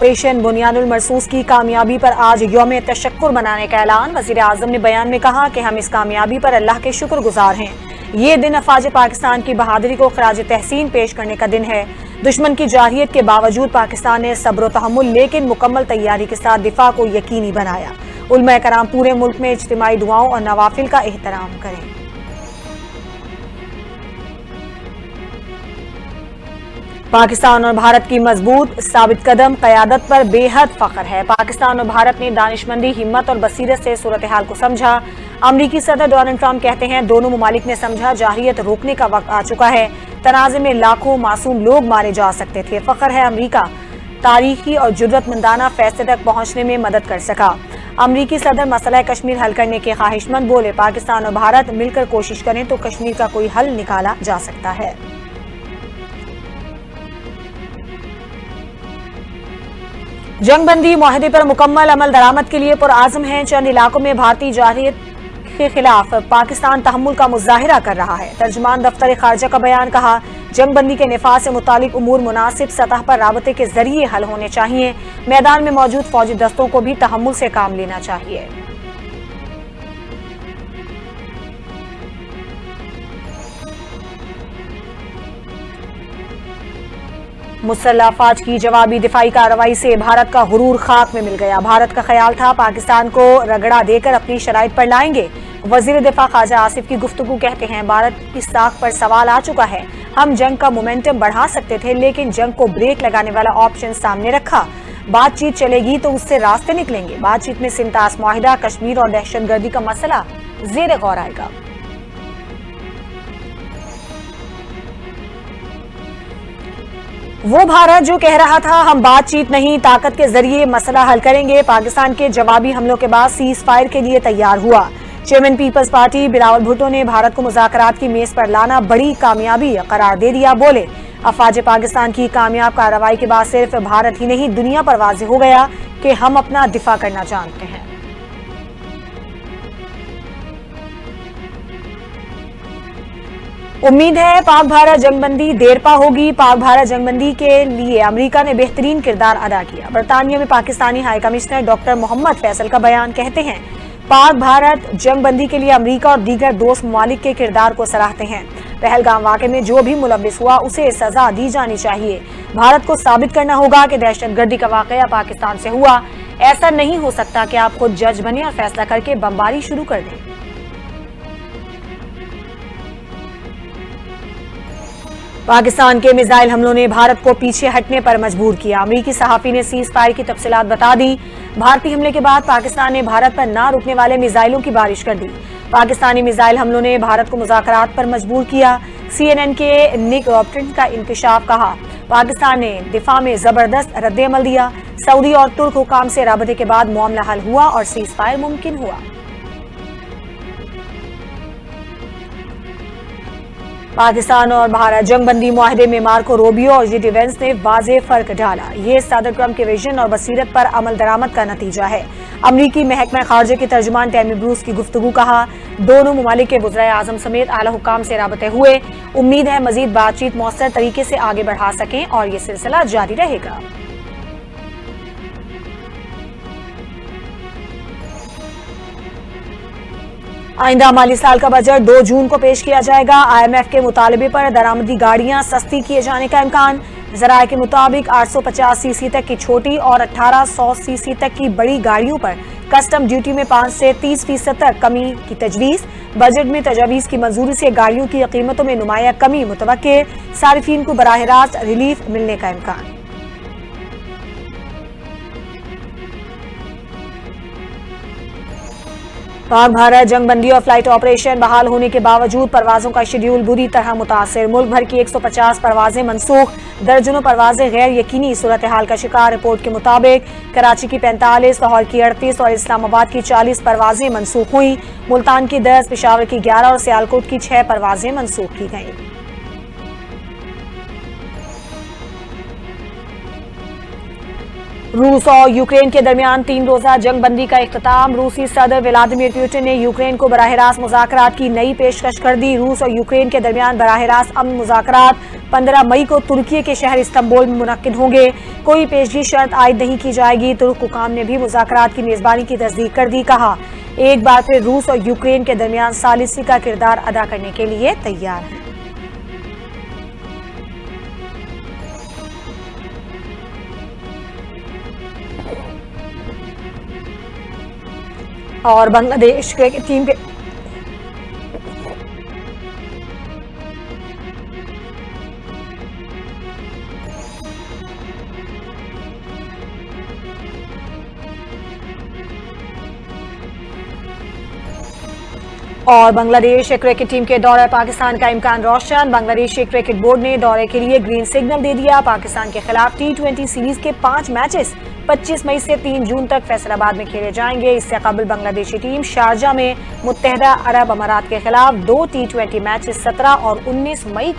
Operation بنیاد المرصوص کی کامیابی پر آج یوم تشکر منانے کا اعلان۔ وزیر اعظم نے بیان میں کہا کہ ہم اس کامیابی پر اللہ کے شکر گزار ہیں۔ یہ دن افواج پاکستان کی بہادری کو خراج تحسین پیش کرنے کا دن ہے۔ دشمن کی جارحیت کے باوجود پاکستان نے صبر و تحمل لیکن مکمل تیاری کے ساتھ دفاع کو یقینی بنایا۔ علماء کرام پورے ملک میں اجتماعی دعاؤں اور نوافل کا احترام کریں۔ پاکستان اور بھارت کی مضبوط ثابت قدم قیادت پر بے حد فخر ہے۔ پاکستان اور بھارت نے دانشمندی، ہمت اور بصیرت سے صورتحال کو سمجھا۔ امریکی صدر ڈونلڈ ٹرمپ کہتے ہیں دونوں ممالک نے سمجھا جارحیت روکنے کا وقت آ چکا ہے۔ تنازع میں لاکھوں معصوم لوگ مارے جا سکتے تھے۔ فخر ہے امریکہ تاریخی اور جرأت مندانہ فیصلے تک پہنچنے میں مدد کر سکا۔ امریکی صدر مسئلہ کشمیر حل کرنے کے خواہش مند بولے پاکستان اور بھارت مل کر کوشش کریں تو کشمیر کا کوئی حل نکالا جا سکتا ہے۔ جنگ بندی معاہدے پر مکمل عمل درآمد کے لیے پرعزم ہیں۔ چند علاقوں میں بھارتی جارحیت کے خلاف پاکستان تحمل کا مظاہرہ کر رہا ہے۔ ترجمان دفتر خارجہ کا بیان کہا جنگ بندی کے نفاذ سے متعلق امور مناسب سطح پر رابطے کے ذریعے حل ہونے چاہیے۔ میدان میں موجود فوجی دستوں کو بھی تحمل سے کام لینا چاہیے۔ مسلح افواج کی جوابی دفاعی کارروائی سے بھارت کا غرور خاک میں مل گیا۔ بھارت کا خیال تھا پاکستان کو رگڑا دے کر اپنی شرائط پر لائیں گے۔ وزیر دفاع خواجہ آصف کی گفتگو کہتے ہیں بھارت کی ساکھ پر سوال آ چکا ہے۔ ہم جنگ کا مومنٹم بڑھا سکتے تھے لیکن جنگ کو بریک لگانے والا آپشن سامنے رکھا۔ بات چیت چلے گی تو اس سے راستے نکلیں گے۔ بات چیت میں سنتاس معاہدہ، کشمیر اور دہشت گردی کا مسئلہ زیر غور آئے گا۔ وہ بھارت جو کہہ رہا تھا ہم بات چیت نہیں طاقت کے ذریعے مسئلہ حل کریں گے، پاکستان کے جوابی حملوں کے بعد سیز فائر کے لیے تیار ہوا۔ چیئرمین پیپلز پارٹی بلاول بھٹو نے بھارت کو مذاکرات کی میز پر لانا بڑی کامیابی قرار دے دیا۔ بولے افواج پاکستان کی کامیاب کارروائی کے بعد صرف بھارت ہی نہیں دنیا پر واضح ہو گیا کہ ہم اپنا دفاع کرنا جانتے ہیں۔ امید ہے پاک بھارت جنگ بندی دیرپا ہوگی۔ پاک بھارت جنگ بندی کے لیے امریکہ نے بہترین کردار ادا کیا۔ برطانیہ میں پاکستانی ہائی کمشنر ڈاکٹر محمد فیصل کا بیان کہتے ہیں پاک بھارت جنگ بندی کے لیے امریکہ اور دیگر دوست ممالک کے کردار کو سراہتے ہیں۔ پہلگام واقعے میں جو بھی ملوث ہوا اسے سزا دی جانی چاہیے۔ بھارت کو ثابت کرنا ہوگا کہ دہشت گردی کا واقعہ پاکستان سے ہوا۔ ایسا نہیں ہو سکتا کہ آپ خود جج بنیں اور فیصلہ کر کے بمباری شروع کر دیں۔ پاکستان کے میزائل حملوں نے بھارت کو پیچھے ہٹنے پر مجبور کیا۔ امریکی صحافی نے سیز فائر کی تفصیلات بتا دی۔ بھارتی حملے کے بعد پاکستان نے بھارت پر نہ رکنے والے میزائلوں کی بارش کر دی۔ پاکستانی میزائل حملوں نے بھارت کو مذاکرات پر مجبور کیا۔ سی این این کے نک رابرٹن کا انکشاف کہا پاکستان نے دفاع میں زبردست رد عمل دیا۔ سعودی اور ترک حکام سے رابطے کے بعد معاملہ حل ہوا اور سیز فائر ممکن ہوا۔ پاکستان اور بھارت جنگ بندی معاہدے میں مارکو روبیو اور جی ڈی وینس نے واضح فرق ڈالا۔ یہ صدر ٹرمپ کے ویژن اور بصیرت پر عمل درآمد کا نتیجہ ہے۔ امریکی محکمہ خارجہ کے ترجمان ٹیمی بروس کی گفتگو کہا دونوں ممالک کے وزرائے اعظم سمیت اعلی حکام سے رابطے ہوئے۔ امید ہے مزید بات چیت مؤثر طریقے سے آگے بڑھا سکیں اور یہ سلسلہ جاری رہے گا۔ آئندہ مالی سال کا بجٹ 2 جون کو پیش کیا جائے گا۔ آئی ایم ایف کے مطالبے پر درآمدی گاڑیاں سستی کیے جانے کا امکان۔ ذرائع کے مطابق 850 سی سی تک کی چھوٹی اور 1800 سی سی تک کی بڑی گاڑیوں پر کسٹم ڈیوٹی میں 5 سے 30% تک کمی کی تجویز۔ بجٹ میں تجاویز کی منظوری سے گاڑیوں کی قیمتوں میں نمایاں کمی متوقع۔ صارفین کو براہ راست ریلیف ملنے کا امکان۔ پاک بھارت جنگ بندی اور فلائٹ آپریشن بحال ہونے کے باوجود پروازوں کا شیڈیول بری طرح متاثر۔ ملک بھر کی 150 پروازیں منسوخ، درجنوں پروازیں غیر یقینی صورتحال کا شکار۔ رپورٹ کے مطابق کراچی کی 45، لاہور کی 38 اور اسلام آباد کی 40 پروازیں منسوخ ہوئیں۔ ملتان کی 10، پشاور کی 11 اور سیالکوٹ کی 6 پروازیں منسوخ کی گئیں۔ روس اور یوکرین کے درمیان 3 روزہ جنگ بندی کا اختتام۔ روسی صدر ولادیمیر پوٹن نے یوکرین کو براہ راست مذاکرات کی نئی پیشکش کر دی۔ روس اور یوکرین کے درمیان براہ راست امن مذاکرات 15 مئی کو ترکی کے شہر استنبول میں منعقد ہوں گے۔ کوئی پیشگی شرط عائد نہیں کی جائے گی۔ ترک حکام نے بھی مذاکرات کی میزبانی کی تصدیق کر دی۔ کہا ایک بار پھر روس اور یوکرین کے درمیان ثالثی کا کردار ادا کرنے کے لیے تیار ہے۔ اور بنگلہ دیش کرکٹ ٹیم کے بنگلہ دیش کرکٹ ٹیم کے دورہ پاکستان کا امکان روشن۔ بنگلہ دیشی کرکٹ بورڈ نے دورے کے لیے گرین سگنل دے دیا۔ پاکستان کے خلاف T20 سیریز کے 5 میچز 25 مئی سے 3 جون تک فیصل آباد میں کھیلے جائیں گے۔ اس سے قبل بنگلہ دیشی ٹیم شارجہ میں متحدہ عرب امارات کے خلاف 2 T20 میچز 17 اور 19 مئی کو